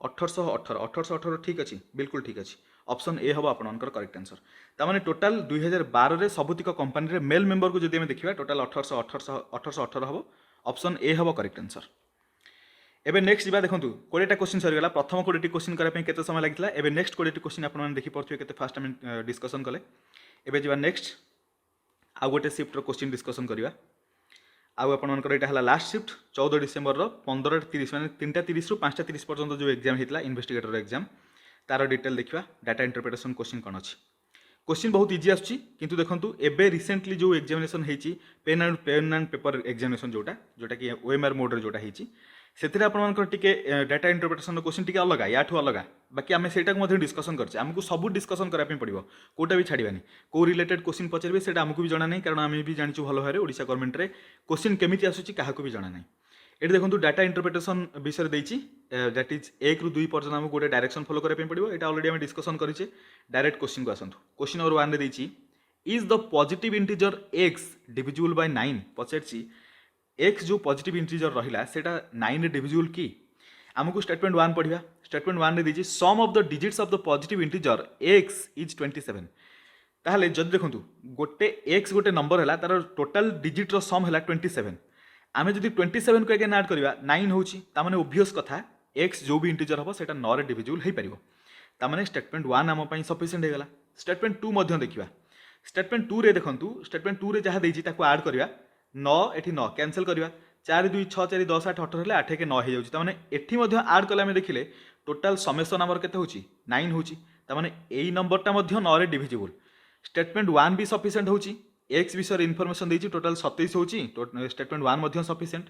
1818 1818 ठीक अछि, बिल्कुल ठीक अछि। ऑप्शन ए हबो आपनकर करेक्ट आंसर। तामाने टोटल 2012 रे सबुतिक कंपनी रे मेल मेंबर को जदि हम देखिबा टोटल 1818 हबो। ऑप्शन ए हबो करेक्ट आंसर। एबे नेक्स्ट जिबा देखंतु 20टा क्वेश्चन सरी गला। प्रथम 20टी क्वेश्चन करा पे केते समय लागितला, एबे नेक्स्ट 20टी क्वेश्चन आपन माने देखि परथि केते फास्ट हम डिस्कशन कले। एबे जिबा नेक्स्ट आ गोटे शिफ्ट रो क्वेश्चन डिस्कशन करिवा। आउ आपन मानकर एटा हला लास्ट शिफ्ट 14 डिसेंबर रो 15:30 माने 3:30 रु 5:30 पर्यंत जो एग्जाम हेतला इन्वेस्टिगेटर एग्जाम तार डिटेल देखिवा। डाटा इंटरप्रिटेशन क्वेश्चन कोन अछि। क्वेश्चन बहुत इजी आछि, किंतु देखंतु एबे रिसेंटली जो एग्जामिनेशन हेची पेन एंड पेपर एग्जामिनेशन जोटा कि ओएमआर मोड रे जोटा हेची सेथिरे आपण मानकर टिके डाटा इंटरप्रिटेशन क्वेश्चन टिके अलगा याठू अलगा। बाकी आमे सेटा को मध्ये डिस्कशन करछे, हमकु सब डिस्कशन करा पे पड़िबो, कोटा भी छाड़ीबानी। को रिलेटेड क्वेश्चन पचरबे सेटा हमकु भी जाना नै, कारण आमे भी जानिछु भलो भारे ओडिसा गवर्नमेंट रे क्वेश्चन केमिति आसुची काहाकु भी जाना नै। एटी देखंतु डाटा इंटरप्रिटेशन विषय देइची, दैट इज 1 रु 2 पर्यंत हमकु गोटे डायरेक्शन फॉलो करा पे पड़िबो। एटा ऑलरेडी आमे डिस्कशन करिचे। डायरेक्ट क्वेश्चन को आसंतु। क्वेश्चन नंबर 1 रे देइची is the positive integer x divisible by 9 पचरची। x जो पॉजिटिव इंटीजर रहिला सेटा 9 रे डिविजिबल की। हमकु स्टेटमेंट 1 पढिबा। स्टेटमेंट 1 रे देइची sum of the digits of the positive integer x is 27। ताहले जद देखंतु गोटे x गोटे नंबर हैला तार टोटल डिजिट रो सम हैला 27। आमे जदि 27 को अगेन ऐड करबा 9 होची, ता माने ओब्वियस कथा x जो भी इंटीजर हबो सेटा 9 रे डिविजिबल हे परिबो। ता माने स्टेटमेंट 1 हम पई सफिशिएंट हेगला। स्टेटमेंट 2 मध्य देखिबा। स्टेटमेंट 2 रे देखंतु स्टेटमेंट 2 रे जहा देइची ताको ऐड करबा 9 एठी 9 कैंसिल करबा 4 2 6 4 10 8 18 हेले 8 के 9 हे जाउची। ता माने एठी मध्य ऐड कला हम देखिले टोटल समेशन नंबर केते होची 9 होची। ता माने एई नंबरटा मध्य 9 रे डिविजिबल। स्टेटमेंट 1 भी सफिशिएंट होची। x विषय इनफॉरमेशन देइची टोटल 27 होची। स्टेटमेंट 1 मध्य सफिशिएंट।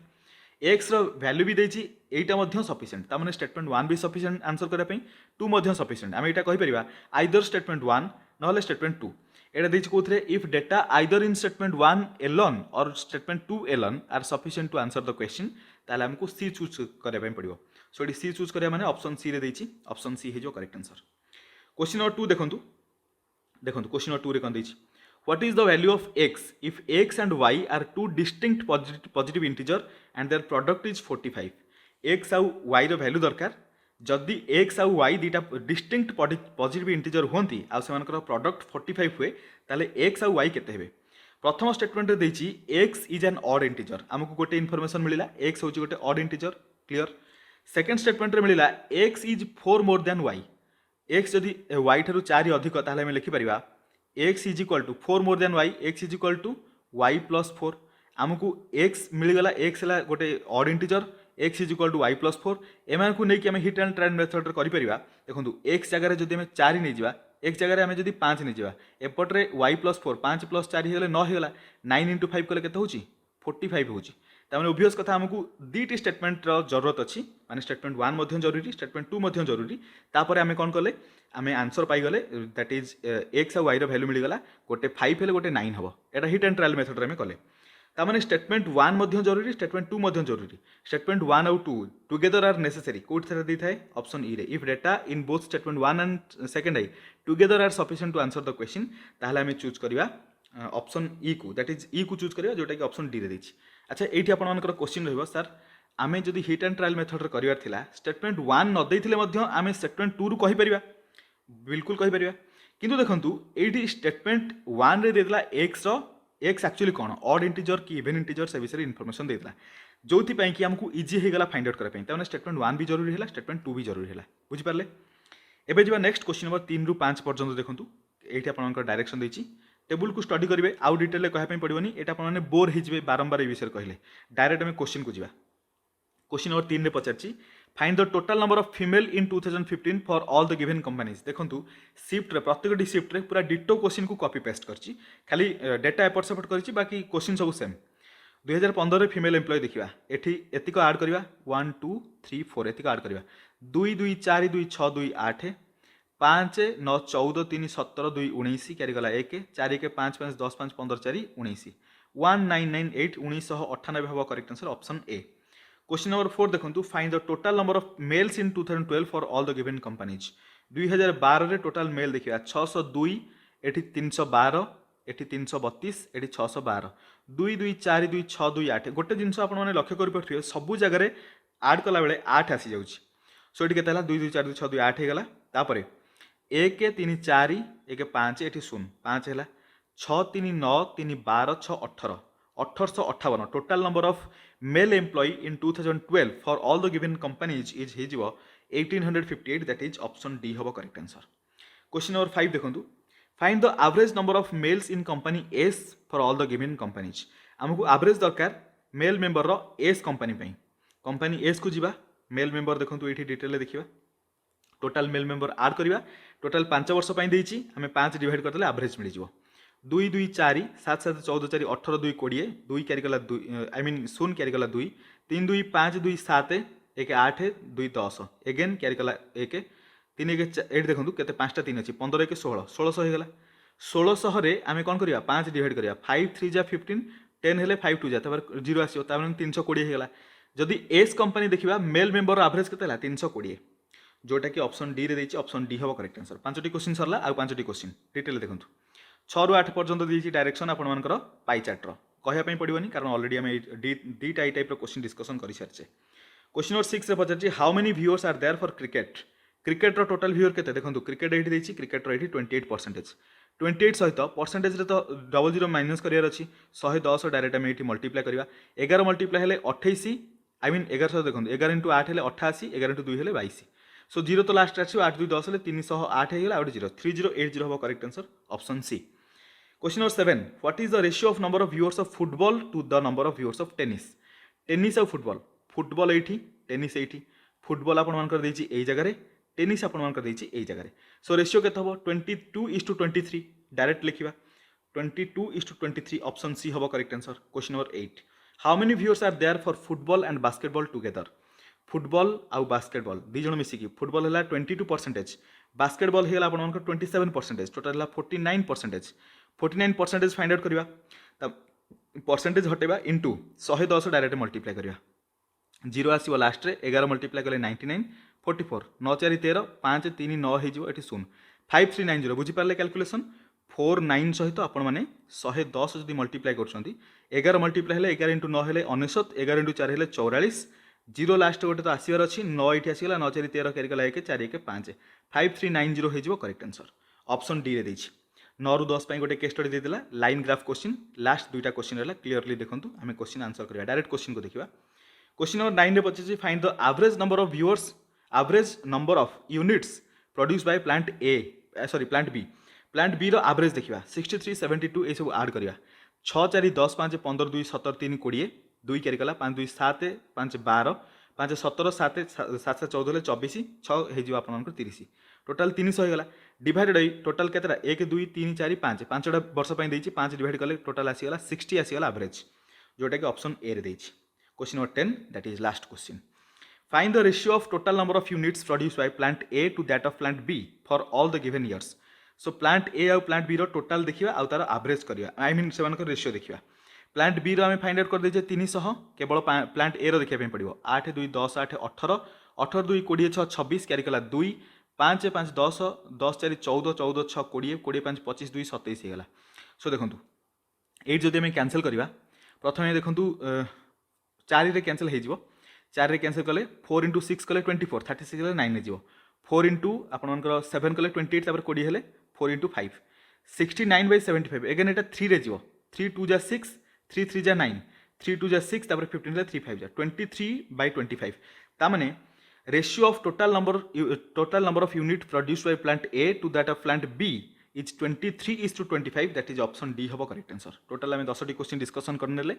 x रो वैल्यू भी देइची एटा मध्य सफिशिएंट। ता माने स्टेटमेंट 1 भी सफिशिएंट आंसर करा पई 2 मध्य सफिशिएंट। हम एटा कहि परिबा आइदर स्टेटमेंट 1 नहले स्टेटमेंट 2। एटा देइची कोथरे if data either in statement 1 alone or statement 2 alone are sufficient to answer the question, ताले हमको सी चूज करा पई पड़िबो। सो एटी सी चूज करिया माने ऑप्शन सी रे देइची, ऑप्शन सी हे जो करेक्ट आंसर। क्वेश्चन नंबर 2 देखंतु देखंतु क्वेश्चन नंबर 2 रे कौन देछि what is the value of x if x and y are two distinct positive integer and their product is 45 x आउ y रो value दरकार जदि x आउ y दीटा डिस्टिंक्ट पॉजिटिव इंटीजर होंती आ सेमानकर प्रोडक्ट 45 हुए ताले x आउ y केते हेबे प्रथम स्टेटमेंट रे देछि x is an odd integer हमको गोटे इनफॉरमेशन मिलिला x होची गोटे odd integer clear second statement रे मिलिला x is 4 more than y x जदि y ठारू 4 अधिक ताले हम लिखि परिबा x is equal to 4 more than y x is equal to y plus 4 आमको x मिलगला x हला गोटे odd integer x is equal to y plus 4 एमान को नै कि हम हिट एंड ट्रायल मेथड रे करि परिबा देखंतु x जगह रे जदि हम 4 नै जिबा एक जगह आम जब 5 नहीं जावा एपटे y प्लस 4 5 प्लस 4 हो 9 होगा 9 इंटू 5 कले केते होची 45 होची तामाने ओबियस कथा हमकु दीटी स्टेटमेंट रो जरूरत अछि माने स्टेटमेंट 1 मध्यम जरूरी स्टेटमेंट 2 मध्यम जरूरी तापर आमे कोन कले आमे आंसर पाई गले दैट इज x और y रो वैल्यू मिली गला गोटे 5 हेले गोटे 9 हबो एटा हिट एंड ट्रायल मेथड रे आमे कले तामाने स्टेटमेंट 1 मध्यम जरूरी स्टेटमेंट 2 मध्यम जरूरी स्टेटमेंट 1 और 2 टुगेदर आर नेसेसरी कोड थरा दी थाए ऑप्शन ई रे if data in both statement 1 and second I together are sufficient to answer the question ताहले आमे चूज करिवा ऑप्शन ई को दैट इज ई को चूज करिवा जोटा कि ऑप्शन डी रे देछि अच्छा एठी आपण मानकर क्वेश्चन रहबो सर आमे जदि हिट एंड ट्रायल मेथड रे करिवार थिला स्टेटमेंट 1 न देथिले मध्य आमे स्टेटमेंट 2 रु कहि परिबा बिल्कुल कहि परिबा किंतु देखंतु एठी स्टेटमेंट 1 रे देदला x रो x एक्चुअली कौन ऑड इंटीजर कि इवन इंटीजर से विषय इनफॉरमेशन देता जो कि आमको इजी होगा फाइंड आउट करने स्टेटमेंट 1 भी जरूरी है स्टेटमेंट 2 भी जरूरी है बुझिपारे एबे जा नेक्स्ट क्वेश्चन नंबर 3 रु 5 पर्यंत देखो ये आप डायरेक्शन देती टेबुल को स्टडी करेंगे आउ डिटेल कहना पड़ोनी ये आपने बोर हो बारंबार ये विषय कहले डायरेक्ट आम क्वेश्चन को जी क्वेश्चन नंबर 3 रे पचारछि find the total number of female in 2015 for all the given companies देखंतु शिफ्ट रे प्रत्येक शिफ्ट रे पूरा डिटो क्वेश्चन को कॉपी पेस्ट करछि खाली डेटा एपट सेपट करछि बाकी क्वेश्चन सब सेम 2015 रे फीमेल एम्प्लॉय देखिबा एठी एतिको ऐड करबा 1 2 3 4 एतिको ऐड करबा 2 2 4 2 6 2 8 5 9 14 3 17 2 19 क्यारी गला 1 4 1 5 5 10 5 15 4 19 1998 1998 हबो करेक्ट आंसर ऑप्शन ए क्वेश्चन नंबर 4 देखंतु find the total number of males in 2012 for all the given companies 2012 रे टोटल मेल देखिबा 602 एठी 312 एठी 332 एठी 612 2 2 4 2 6 2 8 गोटे जिंस आपण माने लक्ष्य करि परथियो सब जगह रे ऐड कला बेले 8 आसी जाउची सो एठी केतला 2 2 4 2 6 2 8 हे गला तापरे 1 3 4 1 5 एठी 0 5 हैला 6 3 9 3 12 6 18 1858 total number of male employee in 2012 for all the given companies is हिजबो 1858 दैट इज ऑप्शन डी हबो करेक्ट आंसर क्वेश्चन नंबर 5 देखंतु find the average number of males in company S for all the given companies हमको average दरकार male member रो S company पई company S को जीवा male member देखंतु एठी डिटेल देखिबा टोटल मेल मेंबर ऐड करिवा टोटल 5 वर्ष पई देइची हमें 5 डिवाइड करदेले एवरेज मिल जिवो 2 2 4 7 7 14 4 18 2 20 2 क्यारी गला 2 आई मीन 0 क्यारी गला 2 3 2 5 2 7 1 8 2 10 अगेन क्यारी गला 1 3 1 8 देखंतु केते 5 टा 3 अछि 15 1 16 1600 हे गला 1600 रे आमे कोन करिया 5 डिवाइड करिया 5 3 जा 15 10 हेले 5 2 जा तबर 0 आसीओ तार 320 हे गला जदी एस कंपनी देखिबा मेल मेंबर एवरेज केते हला 320 जोटा कि ऑप्शन डी रे देछि ऑप्शन डी हबो करेक्ट आंसर 5टी क्वेश्चन सरला आ 5टी क्वेश्चन डिटेल देखंतु 6 रु 8 पर्यंत देछि डायरेक्शन आपण मानकर पाई चार्ट रो कहया पई पडिवनी कारण ऑलरेडी हम डी टाइप रो क्वेश्चन डिस्कशन करि सरछे क्वेश्चन नंबर 6 रे पछाछि how many viewers are there for cricket cricket रो टोटल व्यूअर केते देखंतु क्रिकेट एठी देछि क्रिकेट रो एठी 28% 28 सहित परसेंटेज रे तो डबल जीरो माइनस करियर अछि 110 डायरेक्ट हम एठी मल्टीप्लाई करबा 11 मल्टीप्लाई हेले 28 आई मीन 1100 देखंतु 11 * 8 हेले 88 11 * 2 हेले 22 सो 0 तो लास्ट आछि 8 2 10 हेले 308 हेला आउट 0 3080 हबो correct answer option C question number 7 what is the ratio of number of viewers of football to the number of viewers of tennis tennis और फुटबॉल फुटबॉल एठी टेनिस एठी फुटबॉल आपण मानकर देछि एई जगह रे टेनिस आपण मानकर देछि एई जगह रे सो रेशियो केते हबो 22:23 डायरेक्ट लिखिबा 22:23 ऑप्शन सी हबो correct answer question number 8 how many viewers are there for football and basketball together football आउ बास्केटबॉल दी जण मिसी की फुटबॉल हला 22% बास्केटबॉल हेला आपण मानकर 27% टोटल हला 49% फाइंड आउट करबा त परसेंटेज हटेबा इनटू 110 डायरेक्ट मल्टीप्लाई करबा 0 आसीबो लास्ट रे 11 मल्टीप्लाई करले 99 44 9 4 13 5 3 9 हे जिवो एठी 0 5390 बुझीपारे कैलकुलेसन 49 सहित आपण मैंने 110 जदि मल्टीप्लाई कर 11 मल्टीप्लाई हेले 11 इंटू 9 हेले 99 11 इंटू 4 हेले 44 जीरो लास्ट गोटे तो आसबार अच्छी 9 ये आसगला 9 4 13 कैरिकला 1 4 1 5 5390 हो करेक्ट आंसर ऑप्शन डी रे देछि 9 रू 10 गोटे केस स्टडी देला लाइन ग्राफ क्वेश्चन लास्ट दुईटा क्वेश्चन रहा क्लीयरली देखो आम क्वेश्चन आंसर करिया डायरेक्ट क्वेश्चन को देखिबा क्वेश्चन नंबर 9 रे पछे find the average number of viewers average number of units produce by plant A sorry plant B रो एवरेज देखिबा 63 72 ए सब ऐड करिया 6 4 10 5 15 2 17 3 20 2 कैरी कला 5 2 7 5 12 5 17 7 7 14 24 6 हो आप 30 टोटाल 300 होगा डिवाइडेड होई टोटाल केतरा 1 2 3 4 5 5टा वर्ष पई देछि 5 डिवाइड कले टोटाल आसीगला 60 आसीगला एवरेज जोटा कि ऑप्शन ए रे देछि question number 10 that is last question find the ratio of total number of units produce by plant A to that of plant B for all the given years so plant A आउ plant B रो total देखिबा आउ तार average करिया I mean seven को ratio देखिबा plant B रो आम find out कर देजे 300 केवल प्लांट ए रो देखिबा पड़िबो 8 2 10 8 18 18 2 20 6 26 कैरी कला 2 5 5 10 10 4 14 14 6 20 20 5 25 2 27 होगा सो देखो ये जदि आम कैंसल करवा प्रथम देखूँ 4 कैंसल हो 4 कैंसल कले 4 इंटू 6 कले 24 36 कले 9 हो 4 इंटू आपर 7 कले 28 20 हेले 4 इंटू 5 69 by 75 एगेन एटा 3 रे जीवो 3 2 जा 6 3 3 जा 9 3 2 जा 6 तापर 15 जा 3 5 जा 23 by 25 ता माने ratio of total number of unit produce by plant A to that of plant B is 23:25 that is option D हम करेक्ट आंसर टोटल आम 10टी क्वेश्चन डिस्कसन करने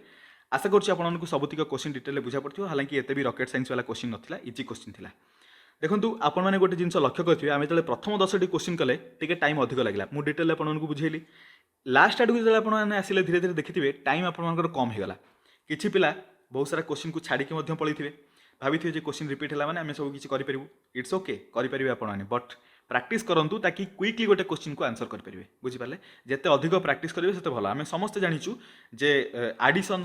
आशा करुँच आपको सबुतिक क्वेश्चन डिटेल बुझा पड़ो हालांकि एत भी रॉकेट साइंस वाला क्वेश्चन नाला इजी क्वेश्चन था देखो आपने गोटे जिन लक्ष्य करेंगे आम जो प्रथम 10टी क्वेश्चन कले टे टाइम अधिक लगे मुझे डिटेल आपको बुझेली लास्ट आड़ को जो आपने आसिले धीरे धीरे देखिए टाइम आपर कम होगा किसी पिला बहुत सारा क्वेश्चन को छाड़ी पलि थे भाभी थे क्वेश्चन रिपीट है मैंने आम सब किसी करूँ इट्स ओके करेंगे आपने बट प्रैक्टिस करूँ ताकि क्विकली गोटे क्वेश्चन को आंसर करेंगे बुझिपारे जिते अधिक प्रैक्टिस करेंगे से भल आम समस्ते जाचु जे आडिशन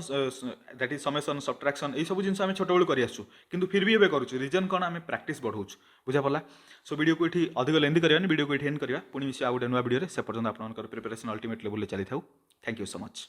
दैट इज समेसन सब्ट्राक्शन ये सब जिन छोट बेलू कर फिर भी एवं करूँ रीजन कौन आम प्रैक्टिस बढ़ाऊँ बुझा पड़ा सो वीडियो को ये अधिक लेंदी करवानी वीडियो को ये एंड करवा पुणी मिस आउ गोटे नुआ वीडियो से पर्यटन आप प्रिपरेशन अल्टीमेट लेवल चली था थैंक यू सो मच।